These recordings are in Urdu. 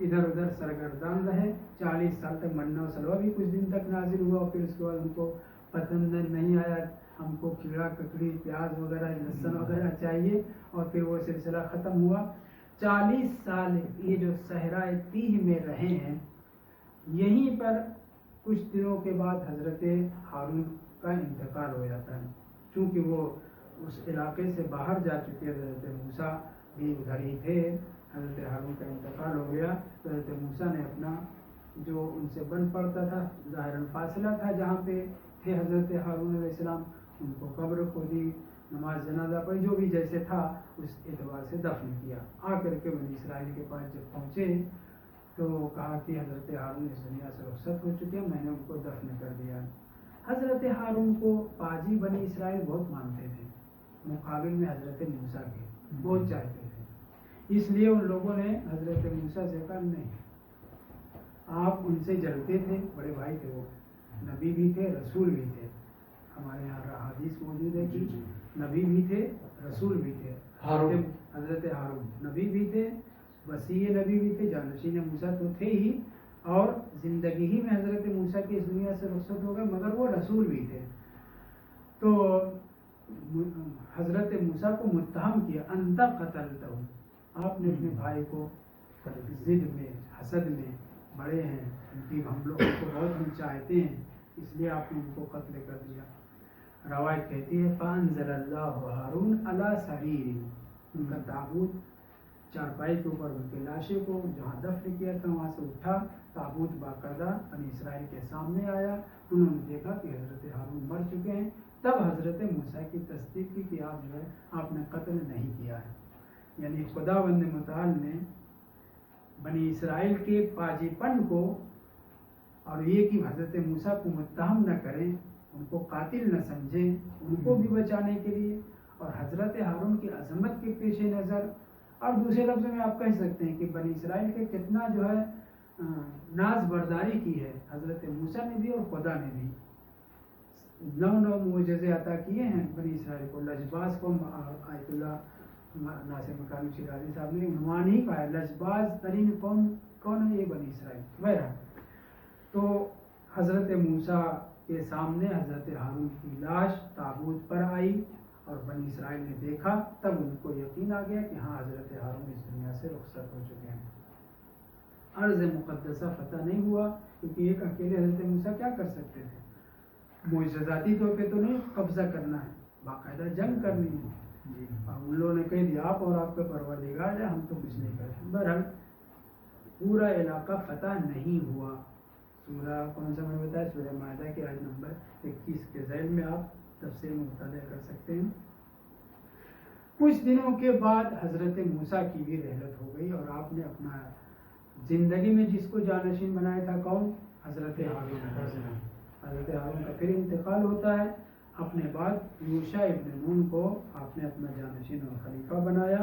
ادھر ادھر سرگردان رہے. 40 سال تک منہ و سلوہ بھی کچھ دن تک نازل ہوا اور پھر اس کے بعد ان کو پسند نہیں آیا, ہم کو کیڑا ککڑی پیاز وغیرہ لہسن وغیرہ چاہیے, اور پھر وہ سلسلہ ختم ہوا. 40 سال یہ جو صحرائے تیہ میں رہے ہیں, یہیں پر کچھ دنوں کے بعد حضرت ہارون کا انتقال ہو جاتا ہے. چونکہ وہ اس علاقے سے باہر جا چکے, حضرت موسیٰ بھی ادھر ہی تھے, حضرت ہارون کا انتقال ہو گیا تو حضرت موسیٰ نے اپنا جو ان سے بن پڑتا تھا, ظاہراً فاصلہ تھا جہاں پہ تھے حضرت ہارون علیہ السلام, ان کو قبر کھودی, نماز جنازہ پڑھی, جو بھی جیسے تھا اس اعتبار سے دفن کیا. آ کر کے بنی اسرائیل کے پاس جب پہنچے تو کہا کہ حضرت ہارون اس دنیا سے رخصت ہو چکے ہیں, میں نے ان کو دفن کر دیا. حضرت ہارون کو پاجی بنی اسرائیل بہت مانتے تھے, مقابل میں حضرت موسیٰ کے بہت چاہتے تھے. اس لیے ان لوگوں نے حضرت موسیٰ سے کہا نہیں, آپ ان سے جلتے تھے, بڑے بھائی تھے, وہ نبی بھی تھے رسول بھی تھے. ہمارے یہاں حدیث موجود ہے کہ نبی بھی تھے رسول بھی تھے. حضرت ہارون نبی بھی تھے, وصی نبی بھی تھے, جانشین موسیٰ تو تھے ہی, اور زندگی ہی میں حضرت موسیٰ کی اس دنیا سے رخصت ہو گئے, مگر وہ رسول بھی تھے. تو حضرت موسیٰ کو متہم کیا, انت قتلتہ, آپ نے اپنے بھائی کو ضد میں حسد میں, بڑے ہیں ان کی, ہم لوگ کو بہت ہم چاہتے ہیں, اس لیے آپ نے ان کو قتل کر دیا. روایت کہتی ہے فانزل اللہ ہارون علی سریر, ان کا تابوت چارپائی کے اوپر ان کے لاشے کو جہاں دفن کیا تھا وہاں سے اٹھا, تابوت باقاعدہ بنی اسرائیل کے سامنے آیا. انہوں نے دیکھا کہ حضرت ہارون مر چکے ہیں. تب حضرت موسیٰ کی تصدیق کی کہ آپ جو ہے آپ نے قتل نہیں کیا ہے. یعنی خداوند متعال نے بنی اسرائیل کے پاجی پن کو, اور یہ کہ حضرت موسیٰ کو متہم نہ کریں, ان کو قاتل نہ سمجھیں, ان کو بھی بچانے کے لیے, اور حضرت ہارون کی عظمت کے پیش نظر, اور دوسرے لفظوں میں آپ کہہ سکتے ہیں کہ بنی اسرائیل کے کتنا جو ہے ناز برداری کی ہے حضرت موسیٰ نے بھی اور خدا نے بھی. 9 معجزے عطا کیے ہیں بنی اسرائیل کو. لجباز کو آیت اللہ ناصر مکانی شیرازی صاحب نے عنوان ہی کہا ہے, لجباز ترین قوم کون ہے, یہ بنی اسرائیل. بہرحال تو حضرت موسیٰ کے سامنے حضرت ہارون کی لاش تابوت پر آئی, اور بنی اسرائیل نے دیکھا, تب ان کو یقین آ گیا کہ ہاں حضرت ہارون اس دنیا سے رخصت ہو چکے ہیں. ارض مقدسہ فتح نہیں ہوا, کیونکہ ایک اکیلے حضرت موسیٰ کیا کر سکتے تھے, معجزاتی طور پہ تو نہیں قبضہ کرنا ہے, باقاعدہ جنگ کرنی ہے. ان لوگوں نے کہہ دیا آپ اور آپ کا پروردگار ہے, ہم تو کچھ نہیں کرتے. بہرحال پورا علاقہ فتح نہیں ہوا. سورہ کون سا میں بتایا, سورہ مائدہ کے آیت نمبر 21 کے ذیل میں آپ تفسیر مطالعہ کر سکتے ہیں. کچھ دنوں کے بعد حضرت موسیٰ کی بھی رحلت ہو گئی, اور آپ نے اپنا زندگی میں جس کو جانشین بنایا تھا کون, حضرت ہارون. حضرت ہارون کا پھر انتقال ہوتا ہے. اپنے بعد یوشع ابن نون کو آپ نے اپنا جانشین اور خلیفہ بنایا,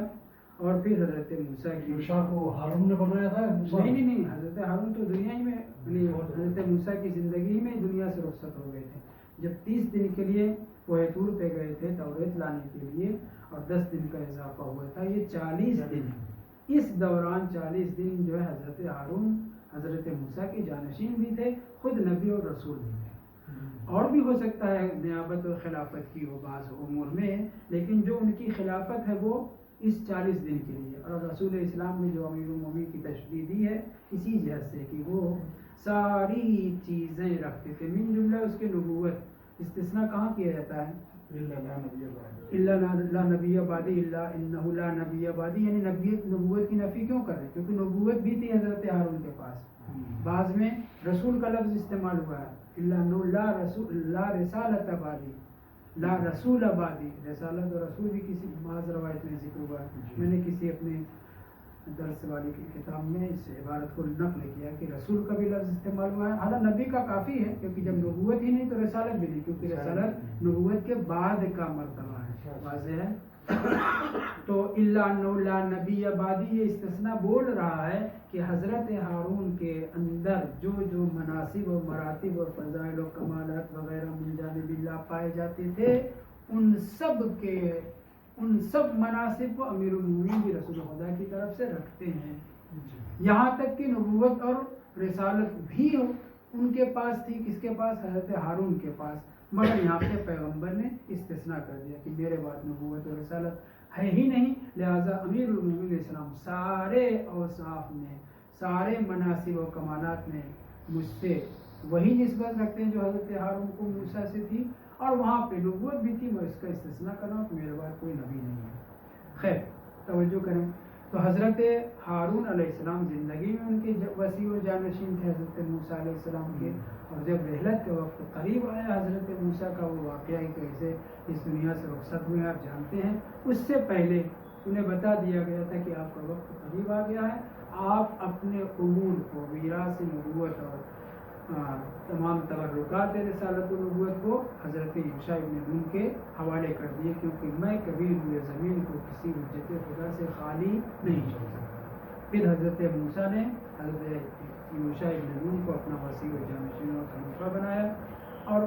اور پھر حضرت موسیٰ کی یوشع کو ہارون نے بنایا تھا. نہیں, حضرت ہارون تو دنیا ہی میں, حضرت موسیٰ کی زندگی میں دنیا سے رخصت ہو گئے تھے. جب 30 دن کے لیے کوہ طور پہ گئے تھے توریت لانے کے لیے, اور 10 دن کا اضافہ ہوا تھا, یہ 40 دن. اس دوران 40 دن جو ہے حضرت ہارون حضرت موسیٰ کے جانشین بھی تھے, خود نبی اور رسول بھی تھے. اور بھی ہو سکتا ہے نیابت اور خلافت کی ہو بعض امور میں, لیکن جو ان کی خلافت ہے وہ اس 40 دن کے لیے. اور رسول اسلام نے جو امیر المومنین کی تشریح دی ہے اسی جہت سے کہ وہ ساری چیزیں رکھتے تھے, من جملہ اس کے نبوت. استثناء کہاں کیا جاتا ہے, اللہ لا نبی بعدی, اللہ انہ لا نبی بعدی, یعنی نبوت کی نفی کیوں کر رہے, کیونکہ نبوت بھی تھی حضرت ہارون کے پاس. بعض میں رسول کا لفظ استعمال ہوا ہے, لا رسالت بعدی, لا رسول بعدی. رسالت اور رسول بھی کسی بعض روایت میں ذکر ہوا ہے. میں نے کسی اپنے درس والی کی کتاب میں اس عبارت کو نقل کیا کہ رسول کا بھی لفظ استعمال ہوا ہے. حالانکہ نبی کا کافی ہے, کیونکہ جب نبوت ہی نہیں تو رسالت بھی نہیں, کیونکہ رسالت نبوت کے بعد کا مرتبہ ہے. واضح ہے. تو اللہ لا نبی بعدی یہ استثناء بول رہا ہے کہ حضرت ہارون کے اندر جو جو مناصب و مراتب و فضائل و کمالات وغیرہ من جانب اللہ پائے جاتے تھے, ان سب مناصب کو امیر المومنین بھی رسول خدا کی طرف سے رکھتے ہیں. یہاں تک کہ نبوت اور رسالت بھی ان کے پاس تھی. کس کے پاس؟ حضرت ہارون کے پاس. مگر یہاں پہ پیغمبر نے استثناء کر دیا کہ میرے بعد نبوت اور رسالت ہے ہی نہیں، لہٰذا امیر المومنین علیہ السلام سارے اوصاف میں، سارے مناصب و کمالات میں مجھ سے وہی نسبت رکھتے ہیں جو حضرت ہارون کو موسیٰ سے تھی، اور وہاں پہ نبوت بھی تھی. میں اس کا استثناء کر رہا ہوں کہ میرے بعد کوئی نبی نہیں ہے. خیر توجہ کریں. تو حضرت ہارون علیہ السلام زندگی میں ان کے وسیع و جانشین تھے حضرت موسیٰ علیہ السلام کے، اور جب رحلت کے وقت قریب آیا حضرت موسیٰ کا وہ واقعہ کیسے اس دنیا سے رخصت ہوئے آپ جانتے ہیں. اس سے پہلے انہیں بتا دیا گیا تھا کہ آپ کا وقت قریب آ گیا ہے، آپ اپنے امور کو، میراث نبوت اور تمام تبرکات رسالت و نبوت کو حضرت یوشع ابن نون کے حوالے کر دیے، کیونکہ میں کبھی روئے زمین کو کسی حجت خدا سے خالی نہیں چھوڑ سکتا. پھر حضرت موسیٰ نے حضرت یوشع ابن نون کو اپنا وسیع و جانشین اور خلیفہ بنایا، اور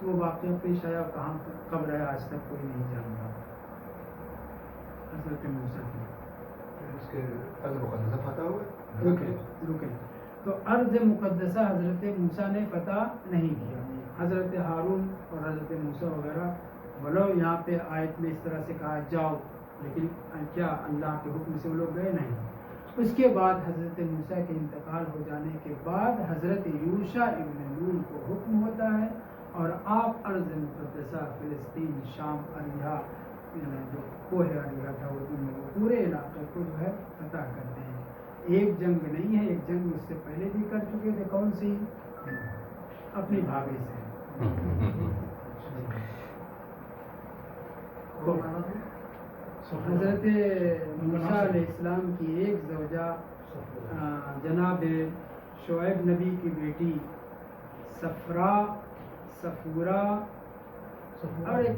وہ واقعہ پیش آیا. کہاں کب رہا آج تک کوئی نہیں جانتا. حضرت موسیٰ کی اس کے ارض مقدسہ فتح ہوئے. رکے تو ارض مقدسہ حضرت موسیٰ نے فتح نہیں کیا. حضرت ہارون اور حضرت موسیٰ وغیرہ بولو یہاں پہ آیت میں اس طرح سے کہا جاؤ، لیکن کیا اللہ کے حکم سے وہ لوگ گئے؟ نہیں. اس کے بعد حضرت موسیٰ کے انتقال ہو جانے کے بعد حضرت یوشع ابن نون کو حکم ہوتا ہے، اور آپ ارض مقدسہ فلسطین، شام، اریحا، جو کوہ اریحا تھا اردو میں، وہ پورے علاقے کو جو ہے فتح کرتے ہیں. ایک جنگ نہیں ہے، ایک جنگ اس سے پہلے بھی کر چکے تھے. کون سی؟ اپنی بھابھی سے. حضرت موسیٰ علیہ السلام کی ایک زوجہ جناب شعیب نبی کی بیٹی صفورہ اور ایک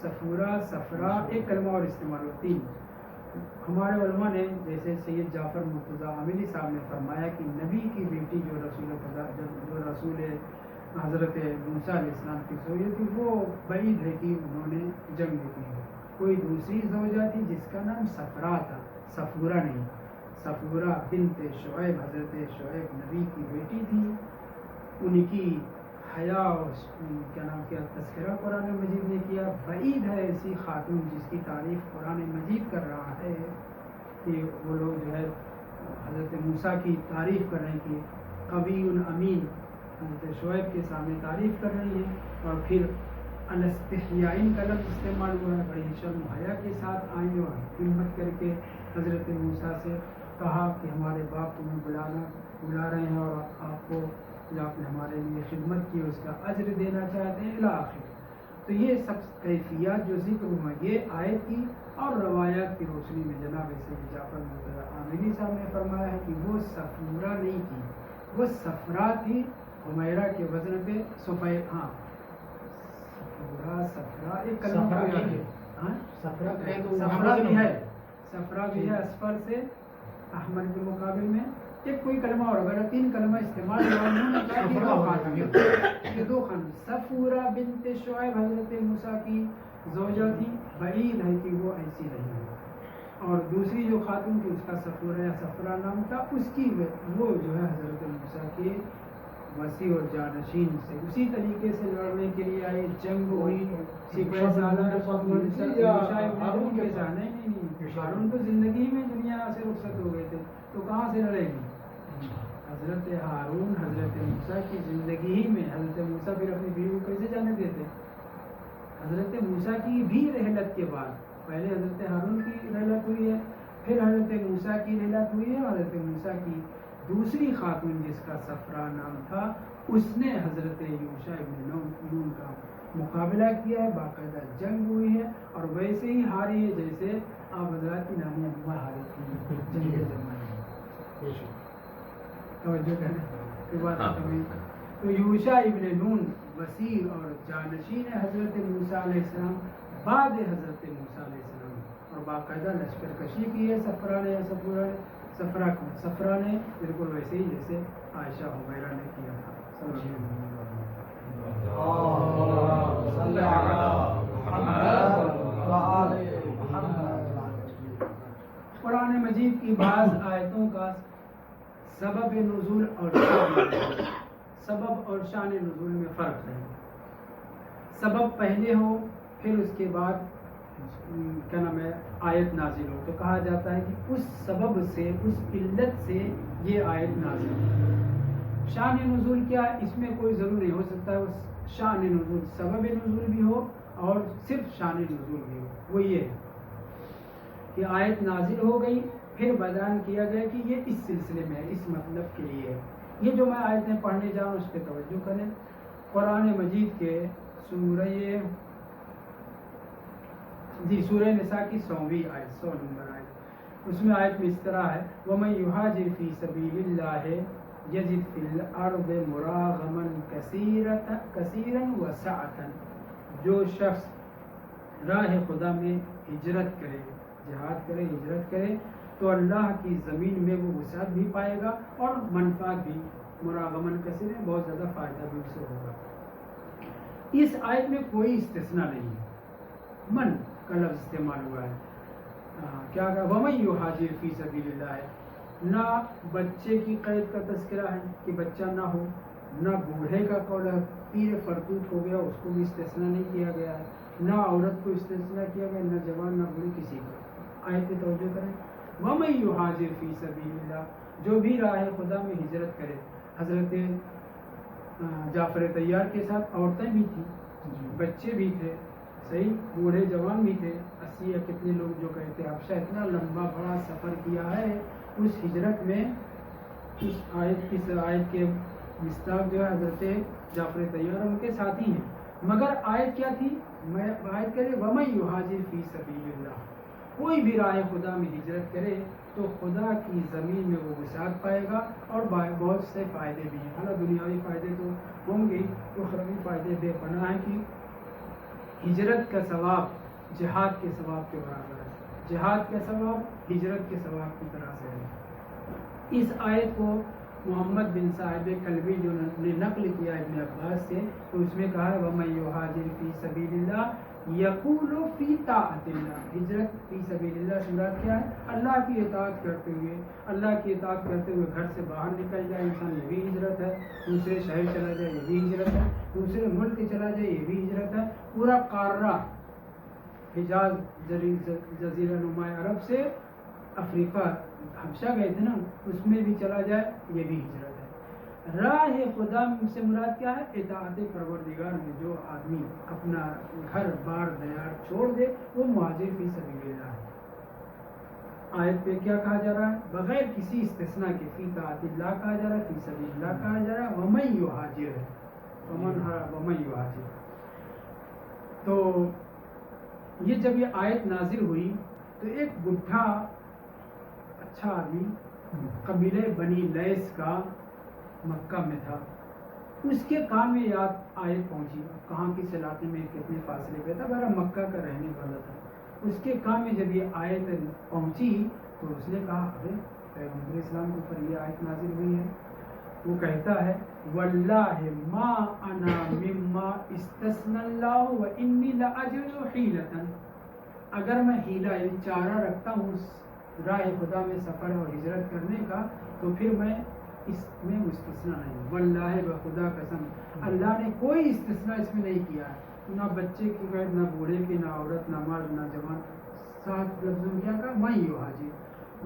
صفرا ایک کلمہ اور استعمال ہوتی. ہمارے علماء نے جیسے سید جعفر مرتضیٰ عاملی صاحب نے فرمایا کہ نبی کی بیٹی جو رسول حضرت موسیٰ علیہ السلام کی زوجہ تھی، وہ بعید ہے کہ انہوں نے جنگ کی. کوئی دوسری زوجہ تھی جس کا نام صفرا تھا، صفورہ نہیں. صفورہ بنت شعیب، حضرت شعیب نبی کی بیٹی تھی. ان کی حیا اور کیا نام کیا تذکرہ قرآن مجید نے کیا. بعید ہے ایسی خاتون جس کی تعریف قرآن مجید کر رہا ہے کہ وہ لوگ جو ہے حضرت موسیٰ کی تعریف کر رہے ہیں کہ قوی امین، حضرت شعیب کے سامنے تعریف کر رہی ہیں، اور پھر انستحیائن کا لفظ استعمال ہوا ہے. بڑی شرم و حیا کے ساتھ آئیں اور ہمت کر کے حضرت موسیٰ سے کہا کہ ہمارے باپ تمہیں بلا رہے ہیں، اور آپ کو جو آپ نے ہمارے لیے خدمت کی اس کا اجر دینا چاہتے ہیں الی آخر. تو یہ سب کیفیات جو ذکر ہوئے یہ آیت کی اور روایات کی روشنی میں جناب سید جعفر مرتضیٰ عاملی صاحب نے فرمایا ہے کہ وہ صفورہ نہیں تھی، وہ صفرا تھی. حمیرہ کے وزن پہ صفرا ایک کلمہ صفرا بھی ہے اصفر سے احمر کے مقابل میں. ایک کوئی کلمہ اور اگر تین کلمہ استعمال دو خانم. صفورہ بنت شعیب حضرت موسیٰ کی زوجہ تھی. بعید ہے کہ وہ ایسی رہی. اور دوسری جو خاتون تھی اس کا صفورہ یا صفرا نام تھا. اس کی وہ جو ہے حضرت موسیٰ کے وسیع اور جانشین سے اسی طریقے سے لڑنے کے لیے آئی. جنگ ہوئی. ہارون تو زندگی میں دنیا سے رخصت ہو گئے تھے تو کہاں سے لڑے گی. حضرت ہارون حضرت موسیٰ کی زندگی ہی میں، حضرت موسیٰ پھر اپنی بیوی کو کیسے جانے دیتے؟ حضرت موسیٰ کی بھی رحلت کے بعد پہلے حضرت ہارون کی رحلت ہوئی ہے، پھر حضرت موسیٰ کی رحلت ہوئی ہے. حضرت موسیٰ کی دوسری خاتون جس کا صفرا نام تھا اس نے حضرت یوشع ابن نون کا مقابلہ کیا ہے. باقاعدہ جنگ ہوئی ہے اور ویسے ہی ہاری ہے جیسے آپ حضرات کی نانی اماں ہاری تھی جنگ کے زمانے میں. توجہ کریں. تو یوشع ابن نون وسیع اور جانشین حضرت موسیٰ علیہ السلام بعد حضرت موسیٰ علیہ السلام، اور باقاعدہ لشکر کشی کی ہے صفرا نے یا صفرا نے بالکل ویسے ہی جیسے عائشہ حمیرہ نے کیا تھا. قرآن مجید کی بعض آیتوں سبب نزول اور شان نزول، سبب اور شان نزول میں فرق ہے. سبب پہلے ہو پھر اس کے بعد کیا نام ہے آیت نازل ہو تو کہا جاتا ہے کہ اس سبب سے، اس علت سے یہ آیت نازل ہو. شان نزول کیا ہے؟ اس میں کوئی ضرور نہیں ہو سکتا ہے اس شان نزول سبب نزول بھی ہو اور صرف شان نزول بھی ہو. وہ یہ ہے کہ آیت نازل ہو گئی، پھر بیان کیا گیا کہ یہ اس سلسلے میں ہے، اس مطلب کے لیے ہے. یہ جو میں آیتیں پڑھنے جا رہا ہوں اس پہ توجہ کریں. قرآن مجید کے سورہ نساء کی 100ویں آیت، 100 نمبر آیت، اس میں آیت میں اس طرح ہے وَمَن يُهَاجِرْ فِي سَبِيلِ اللَّهِ يَجِدْ فِي الْأَرْضِ مُرَاغَمًا كَثِيرًا وَسَعَةً. جو شخص راہ خدا میں ہجرت کرے، جہاد کرے، ہجرت کرے تو اللہ کی زمین میں وہ وسعت بھی پائے گا اور منفعت بھی. مراغمن کثیر، بہت زیادہ فائدہ بھی اسے ہوگا. اس آیت میں کوئی استثناء نہیں ہے، من کا لفظ استعمال ہوا ہے. کیا کہا وَمَن يُهَاجِرْ فِي سَبِيلِ اللَّهِ. نہ بچے کی قید کا تذکرہ ہے کہ بچہ نہ ہو، نہ بوڑھے کا قول ہے پیر فرتوت ہو گیا اس کو بھی استثناء نہیں کیا گیا ہے، نہ عورت کو استثناء کیا گیا، نہ جوان نہ بوڑھی کسی کو. آیت پہ توجہ کریں. وَمَن يُهَاجِرْ فِي سَبِيلِ اللَّهِ، جو بھی راہ خدا میں ہجرت کرے. حضرت جعفر طیار کے ساتھ عورتیں بھی تھیں، بچے بھی تھے، صحیح، بوڑھے جوان بھی تھے. 80 یا کتنے لوگ جو کہتے ہیں حبشہ اتنا لمبا بڑا سفر کیا ہے اس ہجرت میں. اس آیت کے مصداق جو ہے حضرت جعفر طیار ان کے ساتھی ہیں. مگر آیت کیا تھی؟ آیت کرے وَمَن يُهَاجِرْ فِي سَبِيلِ اللَّهِ. کوئی بھی راہ خدا میں ہجرت کرے تو خدا کی زمین میں وہ وسعت پائے گا اور بہت سے فائدے بھی ہیں. حالانکہ دنیاوی فائدے تو ہوں گے، اخروی فائدے بے پناہ ہیں کہ ہجرت کا ثواب جہاد کے ثواب کے برابر ہے، جہاد کا ثواب ہجرت کے ثواب کی طرح سے ہے. اس آیت کو محمد بن صاحب کلبی جو نے نقل کیا ابن عباس سے، تو اس میں کہا وَمَن يُهَاجِرْ فِي سَبِيلِ اللَّهِ یقول فی طاعت اللہ. ہجرت فی سبیل اللہ سے مراد کیا ہے؟ اللہ کی اطاعت کرتے ہوئے، اللہ کی اطاعت کرتے ہوئے گھر سے باہر نکل جائے انسان، یہ بھی ہجرت ہے. دوسرے شہر چلا جائے یہ بھی ہجرت ہے، دوسرے ملک چلا جائے یہ بھی ہجرت ہے. پورا قارہ حجاز جزیرہ نما عرب سے افریقہ حبشہ گئے تھے نا، اس میں بھی چلا جائے یہ بھی ہجرت ہے. راہ خدا سے مراد کیا ہے؟ اطاعت پروردگار میں جو آدمی اپنا گھر بار دیار چھوڑ دے وہ مہاجر فی سبیل اللہ ہے. آیت پہ کیا کہا جا رہا ہے؟ بغیر کسی استثناء کے فی طاعت اللہ کہا جا رہا ہے، فی سبیل اللہ کہا جا رہا ہے. وَمَن يُهَاجِرْ ہے، وَمَن يُهَاجِرْ. تو یہ جب یہ آیت نازل ہوئی تو ایک بڈھا اچھا آدمی قبیلہ بنی لیس کا مکہ میں تھا، اس کے کان میں یاد آیت پہنچی. کہاں کس علاقے میں کتنے فاصلے پہ تھا، بہرحال مکہ کا رہنے والا تھا. اس کے کان میں جب یہ آیت پہنچی تو اس نے کہا ارے پیغمبر اسلام کے اوپر یہ آیت نازل ہوئی ہے. وہ کہتا ہے واللہ ما انا مما استثنى اللہ وانی لاجد حیلۃ. اگر میں حیلہ یعنی چارہ رکھتا ہوں راہ خدا میں سفر اور ہجرت کرنے کا تو پھر میں اس میں استثناء نہیں. واللہ بخدا قسم اللہ نے کوئی استثناء اس میں نہیں کیا ہے. نہ بچے کی قید، نہ بوڑھے کی، نہ عورت، نہ مرد، نہ جوان. 7 لفظوں میں کیا کہا؟ میں یوحاجر،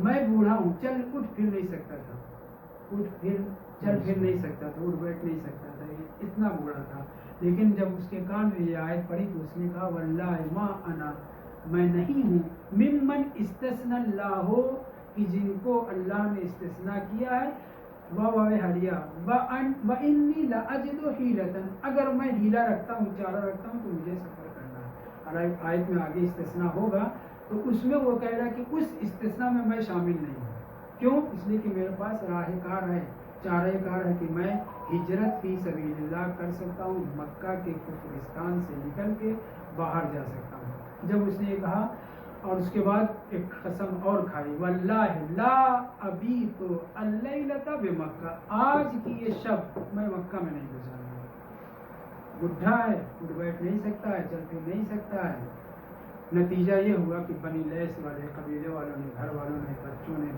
میں بوڑھا ہوں، چل اٹھ پھر نہیں سکتا تھا، اٹھ پھر چل پھر نہیں سکتا تھا، اٹھ بیٹھ نہیں سکتا تھا، اتنا بوڑھا تھا. لیکن جب اس کے کان میں یہ آیت پڑھی تو اس نے کہا واللہ ما انا، میں نہیں ہوں، ممن استثنى اللہ، کہ جن کو اللہ نے استثناء کیا ہے. وَإِنِّي لَأَجِدُ حِيلَةً، اگر میں ہیلا رکھتا ہوں، چارہ رکھتا ہوں تو مجھے سفر کرنا ہے. آیت میں آگے استثناء ہوگا تو اس میں وہ کہہ رہا ہے کہ اس استثناء میں میں شامل نہیں ہوں. کیوں؟ اس لیے کہ میرے پاس راہ کار ہے، چارہ کار ہے کہ میں ہجرت فی سبیل اللہ کر سکتا ہوں، مکہ کے کفرستان سے نکل کے باہر جا سکتا ہوں. جب اس نے یہ کہا اور اس کے بعد ایک قسم اور کھائی واللہ لا ابیت اللیلۃ بمکہ، آج کی یہ شب میں مکہ میں نہیں گزاروں گا. بڈھا ہے، اٹھ بیٹھ نہیں سکتا ہے، چل پھر نہیں سکتا ہے، نتیجہ یہ ہوا کہ بنی لیس والے قبیلے والوں نے، گھر والوں نے، بچوں نے،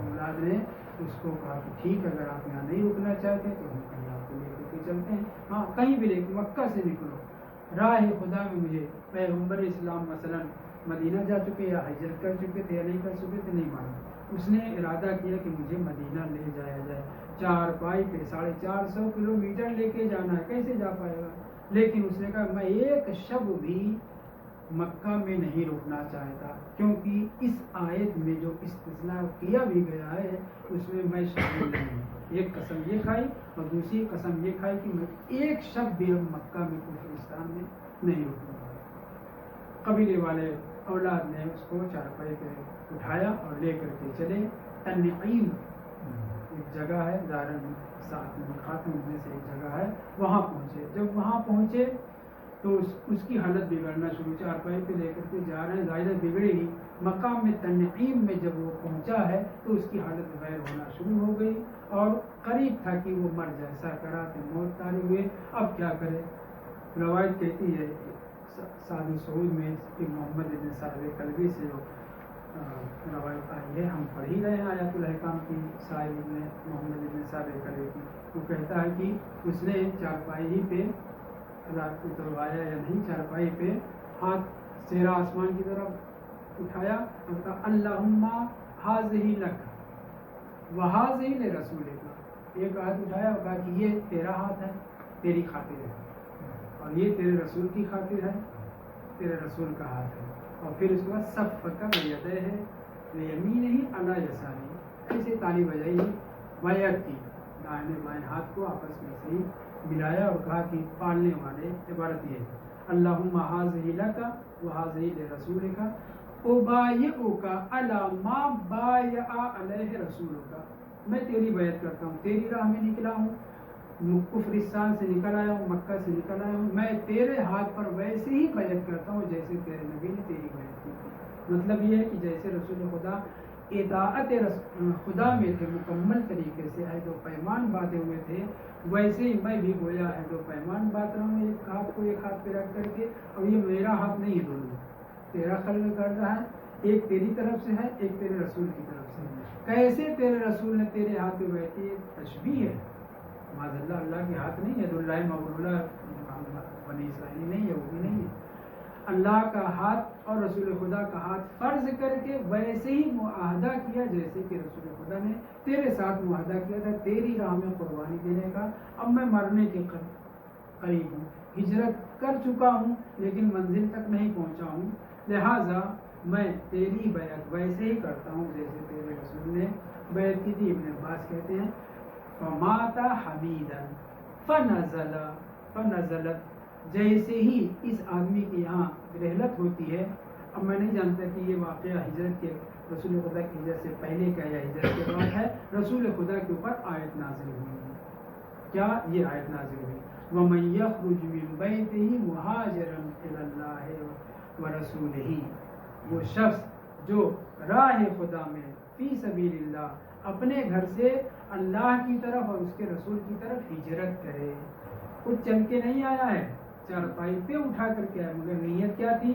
اولاد نے اس کو کہا کہ ٹھیک ہے، اگر آپ یہاں نہیں رکنا چاہتے تو ہم کہیں آپ کو لے کر کے چلتے ہیں، ہاں کہیں بھی لے کے مکہ سے نکلو، راہ خدا میں مجھے پیغمبر اسلام مثلا مدینہ جا چکے یا ہجرت کر چکے تھے یا نہیں کر چکے تھے نہیں معلوم، اس نے ارادہ کیا کہ مجھے مدینہ لے جایا جائے، 4 پائی پہ 450 کلومیٹر لے کے جانا ہے، کیسے جا پائے گا؟ لیکن اس نے کہا میں ایک شب بھی مکہ میں نہیں رکنا چاہتا، کیونکہ اس آیت میں جو استثناء کیا بھی گیا ہے اس میں میں شامل نہیں ہوں۔ ایک قسم یہ کھائی اور دوسری قسم یہ کھائی کہ میں ایک شب بھی ہم مکہ میں کفرستان میں نہیں رکوں گا۔ قبیلے والے اولاد نے اس کو چارپائی پہ اٹھایا اور لے کر کے چلے تنعیم، ایک جگہ ہے زارن سات خاتون میں سے ایک جگہ ہے، وہاں پہنچے۔ جب وہاں پہنچے تو اس کی حالت بگڑنا شروع، چارپائی پہ لے کر کے جا رہے ہیں، ظاہر بگڑے گی۔ مقام میں تنعیم میں جب وہ پہنچا ہے تو اس کی حالت غیر ہونا شروع ہو گئی اور قریب تھا کہ وہ مر جائے، سکرات موت طاری ہوئے۔ اب کیا کرے؟ روایت کہتی ہے سعد سعود میں کہ محمد بن سعد کلبی سے روایت آئی ہے، ہم پڑھ ہی رہے ہیں آیات الحکام کی، صاحب نے محمد بن سعد کلبی کی، وہ کہتا ہے کہ اس نے چارپائی ہی پہ رات کو اتروایا یا نہیں، چارپائی پہ ہاتھ چہرہ آسمان کی طرف اٹھایا اور کہا اللہم ھذہ لک وھذہ لرسولک، ایک ہاتھ اٹھایا اور کہا کہ یہ تیرا ہاتھ ہے، تیری خاطر ہے، اور یہ تیرے رسول کی خاطر ہے، تیرے رسول کا ہاتھ ہے۔ اور پھر اس کے بعد صفک بیدہ ہے لیمینہ علی یسارہ، ایسے تالی بجائی بیعت کی، دائیں بائیں ہاتھ کو آپس میں سے ہی ملایا اور کہا کہ پالنے والے عبارت یہ ہے اللہم ھذہ لک وھذہ لرسولک ابایعک علی ما بایع علیہ رسولک، میں تیری بیعت کرتا ہوں، تیری راہ میں نکلا ہوں، کفرستان سے نکل آیا ہوں، مکہ سے نکل آیا ہوں، میں تیرے ہاتھ پر ویسے ہی بیعت کرتا ہوں جیسے تیرے نبی نے تیری بیعت کی تھی۔ مطلب یہ ہے کہ جیسے رسول خدا اطاعت خدا میں تھے، مکمل طریقے سے عہد و پیمان باندھے ہوئے تھے، ویسے ہی میں بھی گویا عہد و پیمان باندھ رہا ہوں، ایک ہاتھ کو ایک ہاتھ پہ رکھ کر کے، اور یہ میرا ہاتھ نہیں ہے، دونوں تیرا خلق کر رہا ہے، ایک تیری طرف سے ہے، ایک تیرے رسول کی طرف سے ہے۔ کیسے تیرے رسول نے تیرے ہاتھ پہ بیٹھی ہے، تشبیہ ہے، معاذ اللہ، اللہ کے ہاتھ نہیں ہے، اللہ مغلولہ بنی اسرائیلی نہیں ہے، وہ بھی نہیں ہے، اللہ کا ہاتھ اور رسول خدا کا ہاتھ فرض کر کے ویسے ہی معاہدہ کیا جیسے کہ رسول خدا نے تیرے ساتھ معاہدہ کیا تھا تیری راہ میں قربانی دینے کا۔ اب میں مرنے کے قریب ہوں، ہجرت کر چکا ہوں لیکن منزل تک نہیں پہنچا ہوں، لہٰذا میں تیری بیعت ویسے ہی کرتا ہوں جیسے تیرے رسول نے بیعت کی تھی۔ ابن عباس کہتے ہیں فمات حمیدا فنزلت، جیسے ہی اس آدمی کی یہاں رحلت ہوتی ہے، اب میں نہیں جانتا کہ یہ واقعہ ہجرت کے رسول خدا کی ہجرت سے پہلے کا یا ہجرت کے بعد ہے، رسول خدا کے اوپر آیت نازل ہوئی ہے۔ کیا یہ آیت نازل ہوئی وَمَن يَخْرُجْ مِن بَيْتِهِ مُهَاجِرًا إِلَى اللَّهِ وَرَسُولِهِ، وہ شخص جو راہ خدا میں فی سبیل اللہ اپنے گھر سے اللہ کی طرف اور اس کے رسول کی طرف ہجرت کرے، خود چل کے نہیں آیا ہے، چارپائی پہ اٹھا کر کے آیا، مگر نیت کیا تھی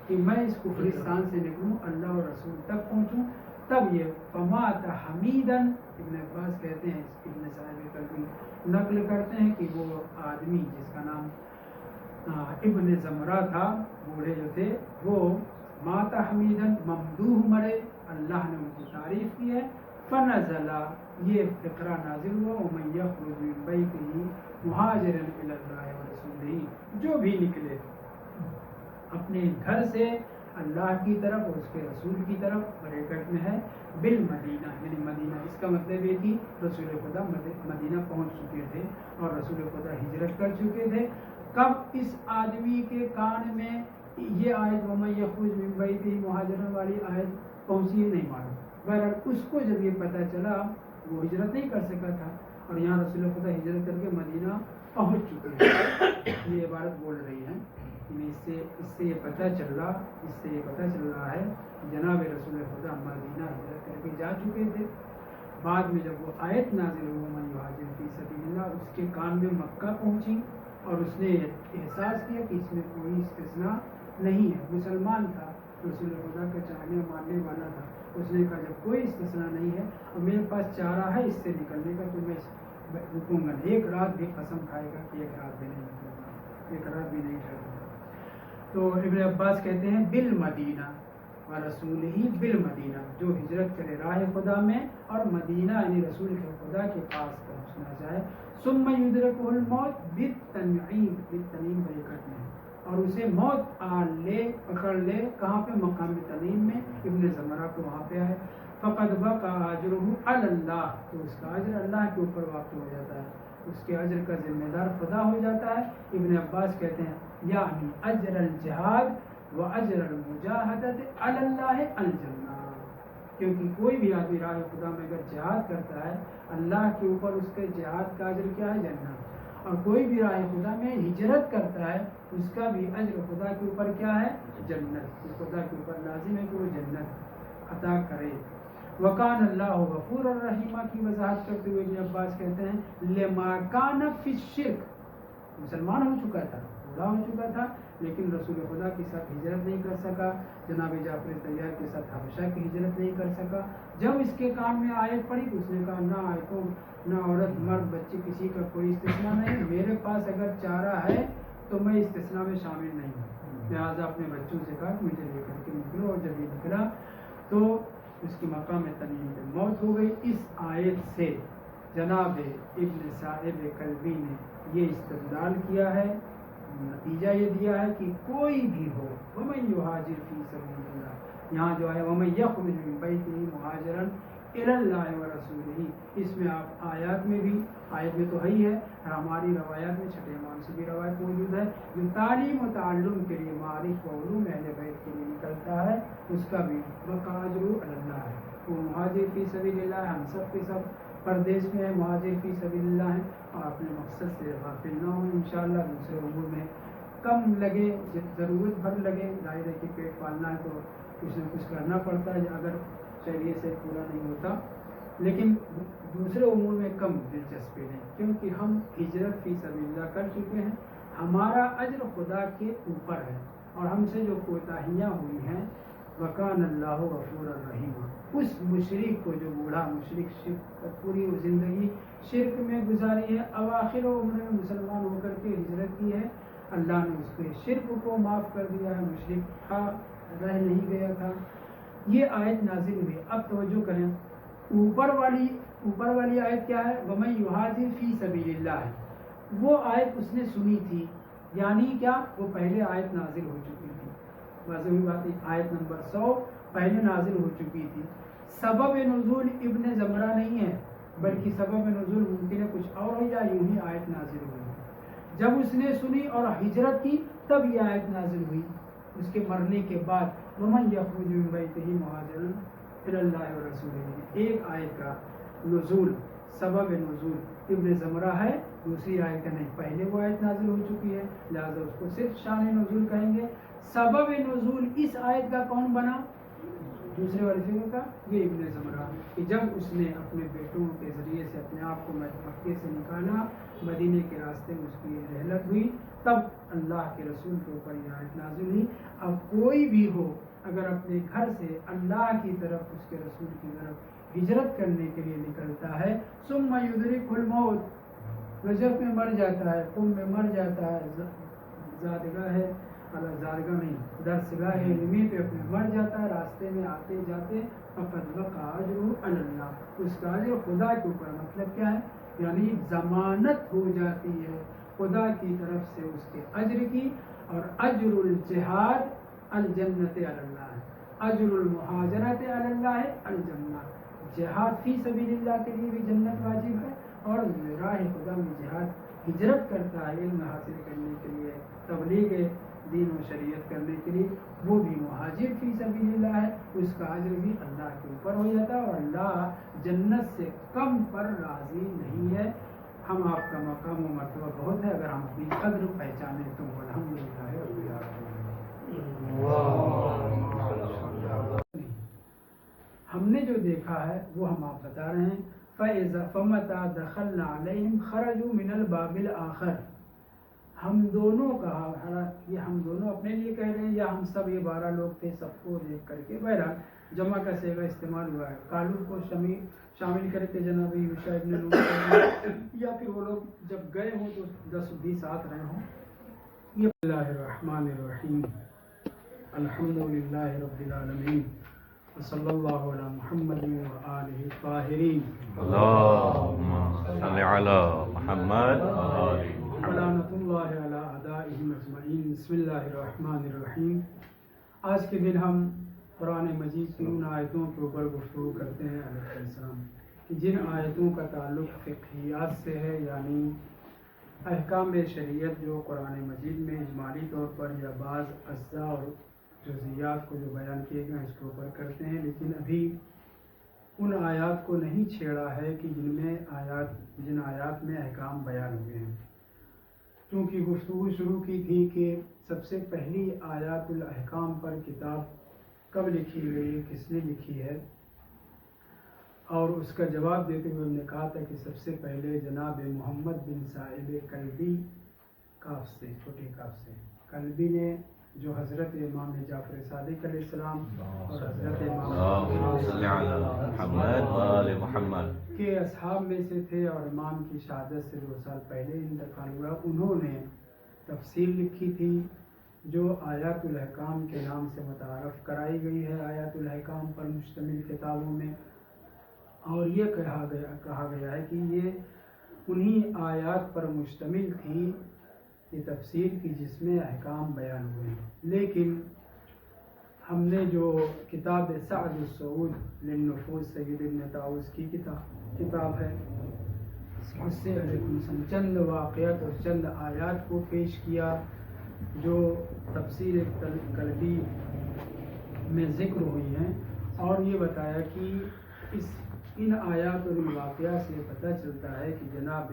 کہ میں اس کفرستان سے نکلوں، اللہ اور رسول تک پہنچوں۔ تب یہ فمات حمیدن، ابن عباس کہتے ہیں، ابن صاحب کلبی نقل کرتے ہیں کہ وہ آدمی جس کا نام ابن زمرہ تھا، بوڑھے جو تھے، وہ مات حمیدن، ممدوح مرے، اللہ نے ان کی تعریف کی ہے۔ فنزل، یہ فقرہ نازل ہوا ومن یخرج من بیتہ مہاجرا الی اللہ ورسولہ، جو بھی نکلے اپنے گھر سے اللہ کی طرف اور اس کے رسول کی طرف، بریکٹ میں ہے بالمدینہ، یعنی مدینہ، اس کا مطلب یہ کہ رسول خدا مدینہ پہنچ چکے تھے اور رسول خدا ہجرت کر چکے تھے۔ کب اس آدمی کے کان میں یہ آیت وَمَن یخرج مِن بَیتِهِ مُہَاجِرًا والی آیت پہنچی نہیں معلوم، بہرحال اس کو جب یہ پتہ چلا، وہ ہجرت نہیں کر سکا تھا، اور یہاں رسول خدا ہجرت کر کے مدینہ پہنچ چکے ہیں، یہ عبارت بول رہی ہے، اس سے یہ پتہ چل رہا ہے کہ جناب رسول خدا مدینہ ہجرت کر کے جا چکے تھے۔ بعد میں جب وہ آیت نازل ہوئی وَمَن یُہَاجِرْ فِی سَبِیلِ اللَّہ، اس کے کان میں مکہ پہنچی اور اس نے احساس کیا کہ اس میں کوئی استثناء نہیں ہے، مسلمان تھا، رسول خدا کا چاہنے ماننے والا تھا. اس نے کہا جب کوئی استثناء نہیں ہے اور میرے پاس چارہ ہے اس سے نکلنے کا تو میں رکوں گا. ایک رات بھی قسم کھائے گا کہ ایک رات بھی نہیں رکوں گا، ایک رات بھی نہیں ٹھہروں گا. تو ابن عباس کہتے ہیں بالمدینہ و رسول ہی بالمدینہ، جو ہجرت کرے راہ خدا میں اور مدینہ یعنی رسول کے خدا کے پاس پہنچنا چاہے. ثم یدرکہ الموت بالتنعیم، بالتنعیم بریکٹ میں، اور اسے موت آ لے پکڑ لے کہاں پہ؟ مقام تنعیم میں. ابن زمرہ کو وہاں پہ آئے. فقد وقع اجرہ علی اللہ، تو اس کا اجر اللہ کے اوپر واقع ہو جاتا ہے، اس کے اجر کا ذمہ دار خدا ہو جاتا ہے. ابن عباس کہتے ہیں یعنی اجر الجہاد و اجر المجاہدۃ علی اللہ الجنہ، کیونکہ کوئی بھی آدمی راہ خدا میں اگر جہاد کرتا ہے اللہ کے اوپر اس کے جہاد کا اجر کیا ہے؟ جنت. اور کوئی بھی راہ خدا میں ہجرت کرتا ہے اس کا بھی اجر خدا کے اوپر کیا ہے؟ جنت. خدا کے اوپر لازم ہے کہ وہ جنت عطا کرے. وکان اللہ غفور الرحیمہ کی وضاحت کرتے ہوئے ابن عباس کہتے ہیں لما کان فی الشرک، مسلمان ہو چکا تھا، بوڑھا ہو چکا تھا، لیکن رسول خدا کے ساتھ ہجرت نہیں کر سکا، جناب جعفر طیار کے ساتھ حبشہ کی ہجرت نہیں کر سکا. جب اس کے کان میں آیت پڑی تو اس نے کہا نہ آیتوں نہ عورت مرد بچے کسی کا کوئی استثناء نہیں، میرے پاس اگر چارہ ہے تو میں استثناء میں شامل نہیں ہوں. لہٰذا اپنے بچوں سے کہا مجھے لے کر کے نکلو، اور جب یہ نکلا تو اس کی مقام تنعیم میں موت ہو گئی. اس آیت سے جناب ابن صاحب کلبی نے یہ استدلال کیا ہے، نتیجہ یہ دیا ہے کہ کوئی بھی ہو ومن یہاجر فی سبیل اللہ، یہاں جو ہے ومن یخرج من بیتہ مہاجرا الی اللہ ورسولہ، اس میں آپ آیات میں بھی، آیت میں تو ہے ہی ہے، ہماری روایات میں چھٹے امام سے بھی روایت موجود ہے، جو تعلیم و تعلم کے لیے معارف و علوم اہل بیت کے لیے نکلتا ہے اس کا بھی اجر اللہ ہے. وہ مہاجر فی سبیل اللہ ہے، ہم سب کے سب پردیس میں ہیں، مہاجر فی سبیل اللہ ہیں، اور اپنے مقصد سے غافل نہ ہوں. انشاءاللہ دوسرے امور میں کم لگے، ضرورت بھر لگے، ظاہر ہے کہ پیٹ پالنا ہے تو کچھ نہ کچھ کرنا پڑتا ہے اگر چلیے سے پورا نہیں ہوتا، لیکن دوسرے امور میں کم دلچسپی نہیں، کیونکہ ہم ہجرت فی سبیل اللہ کر چکے ہیں، ہمارا اجر خدا کے اوپر ہے، اور ہم سے جو کوتاہیاں ہوئی ہیں وکان اللہ غفور الرحیم. اس مشرک کو جو بوڑھا مشرک شرک پوری زندگی شرک میں گزاری ہے، اواخر عمر میں مسلمان ہو کر کے ہجرت کی ہے، اللہ نے اس کے شرک کو معاف کر دیا ہے، مشرک تھا رہ نہیں گیا تھا. یہ آیت نازل ہوئی. اب توجہ کریں، اوپر والی آیت کیا ہے؟ وَمَن يُهَاجِرْ فِي سَبِيلِ اللَّهِ، وہ آیت اس نے سنی تھی، یعنی کیا؟ وہ پہلے آیت نازل ہو چکی تھی. واضح بات ہے، آیت نمبر 100 پہلے نازل ہو چکی تھی. سبب نزول ابن زمرہ نہیں ہے، بلکہ سبب نزول ممکن ہے کچھ اور ہو یا یوں ہی آیت نازل ہوئی. جب اس نے سنی اور ہجرت کی تب یہ آیت نازل ہوئی، اس کے مرنے کے بعد. وَمَن يَخْرُجْ مِن بَيْتِهِ مُهَاجِرًا إِلَى اللَّهِ وَرَسُولِهِ، ایک آیت کا نزول، سبب نزول ابن زمرہ ہے، دوسری آیت کا نہیں، پہلے وہ آیت نازل ہو چکی ہے، لہذا اس کو صرف شان نزول کہیں گے. سبب نزول اس آیت کا کون بنا؟ دوسرے والے فکر کا، یہ ابن زمرہ، کہ جب اس نے اپنے بیٹوں کے ذریعے سے اپنے آپ کو مکے سے نکالا، مدینے کے راستے میں اس کی رحلت ہوئی، تب اللہ کے رسول کے اوپر یہ آیت نازل ہوئی. اب کوئی بھی ہو اگر اپنے گھر سے اللہ کی طرف، اس کے رسول کی طرف ہجرت کرنے کے لیے نکلتا ہے، ثم یدرک الموت، رجب میں مر جاتا ہے، قم میں مر جاتا ہے، زادگاہ ہے زادگاہ نہیں درسگاہ علمی پہ اپنے مر جاتا ہے، راستے میں آتے جاتے، فقد وقع اجرہ علی اللہ، اس کا اجر خدا کے اوپر. مطلب کیا ہے؟ یعنی ضمانت ہو جاتی ہے خدا کی طرف سے اس کے اجر کی. اور اجر الجہاد الجنت علی اللہ ہے، اجر المہاجرت علی اللہ ہے الجنہ. جہاد فی سبیل اللہ کے لیے بھی جنت واجب ہے، اور راہ خدا میں جہاد ہجرت کرتا ہے علم حاصل کرنے کے لیے، تبلیغ دین و شریعت کرنے کے لیے، وہ بھی مہاجر فی سبیل اللہ ہے، اس کا اجر بھی اللہ کے اوپر ہو جاتا ہے، اور اللہ جنت سے کم پر راضی نہیں ہے. ہم آپ کا مقام و مرتبہ بہت ہے، اگر ہم اپنی قدر پہچانے تو الحمدللہ رب العالمین. ہم نے جو دیکھا ہے وہ ہم آپ بتا رہے ہیں. فَمَتَى دَخَلْنَا عَلَيْهِمْ خَرَجُوا مِنَ الْبَابِ الْآخَرِ، ہم دونوں کا حالانکہ یہ ہم دونوں اپنے لیے کہہ رہے ہیں یا ہم سب یہ 12 لوگ تھے سب کو دیکھ کر کے بہرحال جمع کا صیغہ استعمال ہوا ہے. کالو کو شامل کر کے جناب یوشع ابن نون یا پھر وہ لوگ جب گئے ہوں تو 10-20 ساتھ رہے ہوں. یہ اللہ الرحمن الرحیم الحمدللہ رب العالمین وصلی اللہ علی محمد وآلہ الطاہرین اللهم صل على محمد ولعنۃ اللہ علی اعدائہم اجمعین. بسم اللہ الرحمن الرحیم. آج کے دن ہم قرآن مجید کی ان آیتوں کے اوپر گفتگو کرتے ہیں علیہ السلام کہ جن آیتوں کا تعلق فقہیات سے ہے، یعنی احکام شریعت جو قرآن مجید میں اجمالی طور پر یا بعض اجزاء اور جزیات کو جو بیان کیے گئے اس کے اوپر کرتے ہیں. لیکن ابھی ان آیات کو نہیں چھیڑا ہے کہ جن آیات میں احکام بیان ہوئے ہیں. کیونکہ گفتگو شروع کی تھی کہ سب سے پہلی آیات الاحکام پر کتاب کب لکھی گئی ہے، کس نے لکھی ہے، اور اس کا جواب دیتے ہوئے ہم نے کہا تھا کہ سب سے پہلے جناب محمد بن صاحب کلبی کاف سے، چھوٹے کاف سے، کلبی نے جو حضرت امام جعفر صادق علیہ السلام اور حضرت محمد کے اصحاب میں سے تھے اور امام کی شہادت سے 2 سال پہلے انتقال ہوا. انہوں نے تفسیر لکھی تھی جو آیات الاحکام کے نام سے متعارف کرائی گئی ہے آیات الاحکام پر مشتمل کتابوں میں. اور یہ کہا گیا ہے کہ یہ انہی آیات پر مشتمل تھی یہ تفسیر کی جس میں احکام بیان ہوئے ہیں. لیکن ہم نے جو کتاب سعد السعود للنفوذ سید ابن طاووس کی کتاب ہے اس سے علیکم السلام چند واقعات اور چند آیات کو پیش کیا جو تفسیر کلبی میں ذکر ہوئی ہیں، اور یہ بتایا کہ ان آیات اور ان واقعات سے پتہ چلتا ہے کہ جناب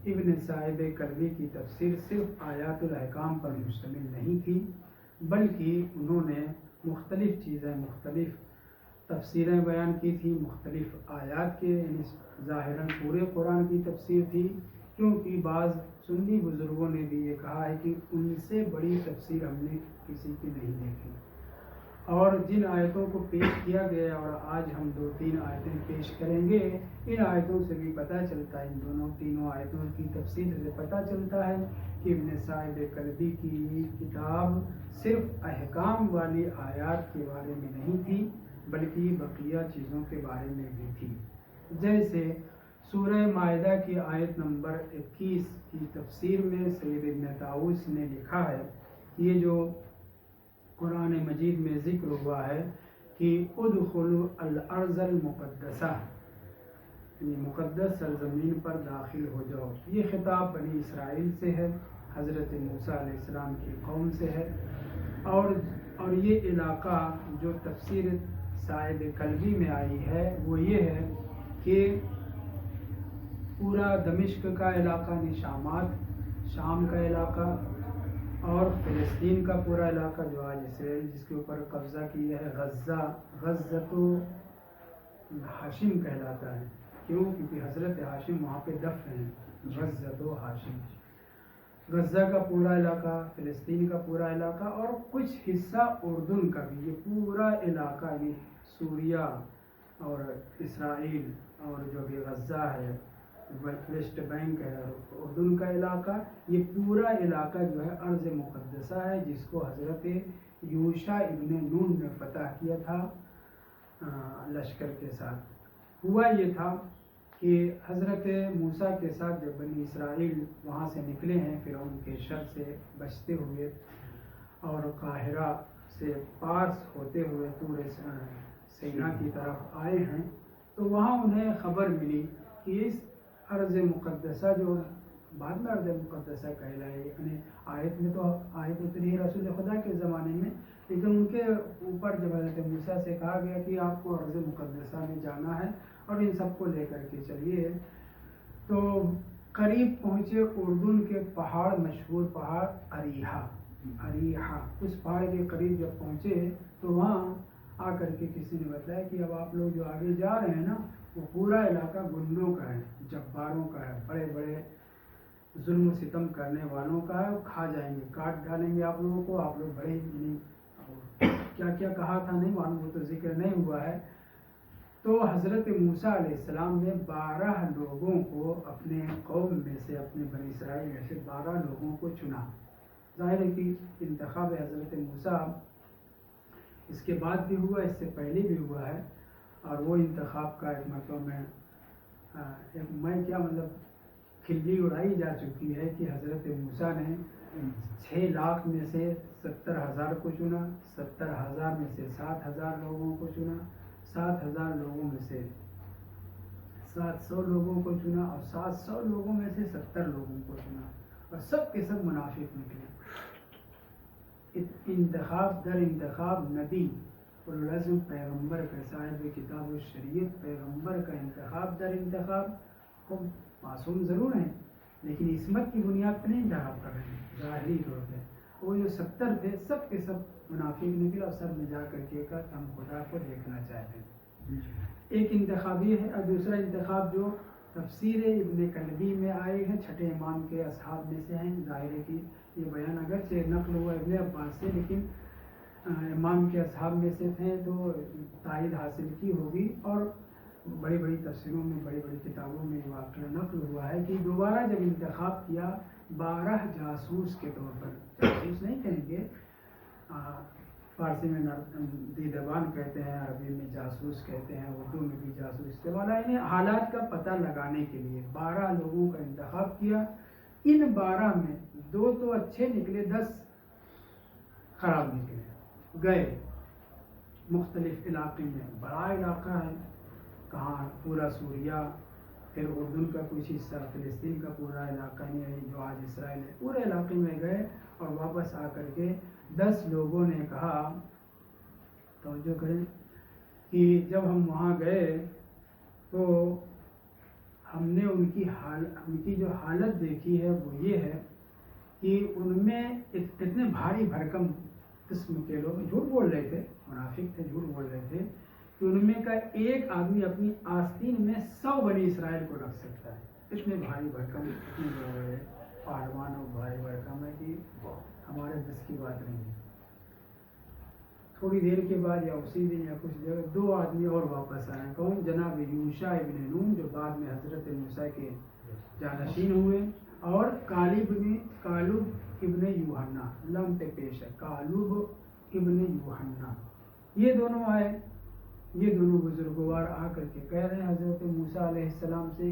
ابن صاحب کلبی کی تفسیر صرف آیات الاحکام پر مشتمل نہیں تھی، بلکہ انہوں نے مختلف چیزیں، مختلف تفسیریں بیان کی تھی، مختلف آیات کے، یعنی ظاہراً پورے قرآن کی تفسیر تھی. کیونکہ بعض سنی بزرگوں نے بھی یہ کہا ہے کہ ان سے بڑی تفسیر ہم نے کسی کی نہیں دیکھی. اور جن آیتوں کو پیش کیا گیا اور آج ہم 2-3 آیتیں پیش کریں گے، ان آیتوں سے بھی پتہ چلتا ہے، ان تینوں آیتوں کی تفسیر سے پتہ چلتا ہے کہ ابن صاحب کلبی کی کتاب صرف احکام والی آیات کے بارے میں نہیں تھی بلکہ بقیہ چیزوں کے بارے میں بھی تھی. جیسے سورہ مائدہ کی آیت نمبر 21 کی تفسیر میں سید ابن طاووس نے لکھا ہے، یہ جو قرآن مجید میں ذکر ہوا ہے کہ ادخلوا الارض المقدسہ، یعنی مقدس سرزمین پر داخل ہو جاؤ. یہ خطاب بنی اسرائیل سے ہے، حضرت موسیٰ علیہ السلام کی قوم سے ہے. اور یہ علاقہ جو تفسیر صاحب کلبی میں آئی ہے وہ یہ ہے کہ پورا دمشق کا علاقہ، شام کا علاقہ اور فلسطین کا پورا علاقہ جو آج اسرائیل جس کے اوپر قبضہ کیا ہے، غزہ تو ہاشم کہلاتا ہے. کیوں؟ کیونکہ حضرت ہاشم وہاں پہ دفن ہیں. غزہ تو ہاشم، غزہ کا پورا علاقہ، فلسطین کا پورا علاقہ اور کچھ حصہ اردن کا بھی. یہ پورا علاقہ یعنی سوریہ اور اسرائیل اور جو بھی غزہ ہے، ویسٹ بینک ہے، اردن کا علاقہ، یہ پورا علاقہ جو ہے ارض مقدسہ ہے جس کو حضرت یوشع ابن نون نے فتح کیا تھا لشکر کے ساتھ. ہوا یہ تھا کہ حضرت موسیٰ کے ساتھ جب بنی اسرائیل وہاں سے نکلے ہیں فرعون کے شر سے بچتے ہوئے اور قاہرہ سے پارس ہوتے ہوئے طور سینا کی طرف آئے ہیں، تو وہاں انہیں خبر ملی کہ اس ارض مقدسہ جو بعد میں ارض مقدسہ کہلائی، یعنی آیت اتری رسول خدا کے زمانے میں، لیکن ان کے اوپر جب حضرت موسیٰ سے کہا گیا کہ آپ کو ارض مقدسہ میں جانا ہے اور ان سب کو لے کر کے چلیے، تو قریب پہنچے اردن کے پہاڑ، مشہور پہاڑ اریحہ، اس پہاڑ کے قریب جب پہنچے تو وہاں آ کر کے کسی نے بتایا کہ اب آپ لوگ جو آگے جا رہے ہیں نا وہ پورا علاقہ گنڈوں کا ہے، جباروں کا ہے، بڑے بڑے ظلم و ستم کرنے والوں کا ہے، وہ کھا جائیں گے، کاٹ ڈالیں گے آپ لوگوں کو، آپ لوگ بڑے نہیں کیا کیا کہا تھا نہیں معلوم، وہ تو ذکر نہیں ہوا ہے۔ تو حضرت موسیٰ علیہ السلام نے 12 لوگوں کو اپنے قوم میں سے، اپنے بنی اسرائیل میں سے 12 لوگوں کو چنا۔ ظاہر ہے کہ انتخاب حضرت موسیٰ اس کے بعد بھی ہوا، اس سے پہلے بھی ہوا ہے، اور وہ انتخاب کا ایک مطلب میں کیا مطلب کھلی اڑائی جا چکی ہے کہ حضرت موسیٰ نے 6 لاکھ میں سے 70,000 کو چنا، 70,000 میں سے 7,000 لوگوں کو چنا، 7,000 لوگوں میں سے 700 لوگوں کو چنا، اور 700 لوگوں میں سے 70 لوگوں کو چنا، اور سب کے سب منافق نکلے۔ انتخاب در انتخاب نبی العزم پیغمبر کا، صاحب کتاب و شریعت پیغمبر کا انتخاب در انتخاب، وہ معصوم ضرور ہیں لیکن عصمت کی بنیاد پہ نہیں انتخاب کر رہے ہیں ظاہری طور پہ۔ وہ جو 70 تھے سب کے سب منافق نکلے، اور سب میں جا کر کے کہا کہ ہم خدا کو دیکھنا چاہتے ہیں۔ ایک انتخاب یہ ہے، اور دوسرا انتخاب جو تفسیر ابن کلبی میں آئے ہیں، 6 امام کے اصحاب میں سے ہیں، ظاہر ہے کہ یہ بیان اگرچہ نقل ہوا ابن عباس سے لیکن امام کے اصحاب میں سے تھے تو تائید حاصل کی ہوگی، اور بڑی بڑی تفسیروں میں، بڑی بڑی کتابوں میں واقعہ نقل ہوا ہے کہ دوبارہ جب انتخاب کیا 12 جاسوس کے طور پر، جاسوس نہیں کہیں گے، فارسی میں دیدبان کہتے ہیں، عربی میں جاسوس کہتے ہیں، اردو میں بھی جاسوس استعمال ہے، انہیں حالات کا پتہ لگانے کے لیے 12 لوگوں کا انتخاب کیا۔ ان 12 میں 2 تو اچھے نکلے، 10 خراب نکلے، گئے مختلف علاقے میں، بڑا علاقہ ہے، کہاں پورا سوریہ، پھر اردن کا کچھ حصہ، فلسطین کا پورا علاقہ ہے جو آج اسرائیل ہے، پورے علاقے میں گئے، اور واپس آ کر کے 10 لوگوں نے کہا، توجہ کریں، کہ جب ہم وہاں گئے تو ہم نے ان کی جو حالت دیکھی ہے وہ یہ ہے کہ ان میں اتنے بھاری بھرکم قسم کے لوگ جھوٹ بول رہے تھے، منافق تھے، جھوٹ بول رہے تھے کہ ان میں کا ایک آدمی اپنی آستین میں 100 بنی اسرائیل کو رکھ سکتا ہے، اتنے بھاری بھرکم، اتنے لوگ ہیں، پہلوان اور بھاری بھرکم ہے کہ ہمارے بس کی بات نہیں ہے۔ تھوڑی دیر کے بعد یا اسی دن یا کچھ جگہ 2 آدمی اور واپس آئے، کون؟ جناب یوشع ابن نون جو بعد میں حضرت موسیٰ کے جانشین ہوئے، اور کالب ابن یوحنا، لم پہ پیش ہے، کالب ابن یوحنا، یہ دونوں آئے، یہ دونوں بزرگوار آ کر کے کہہ رہے ہیں حضرت موسیٰ علیہ السلام سے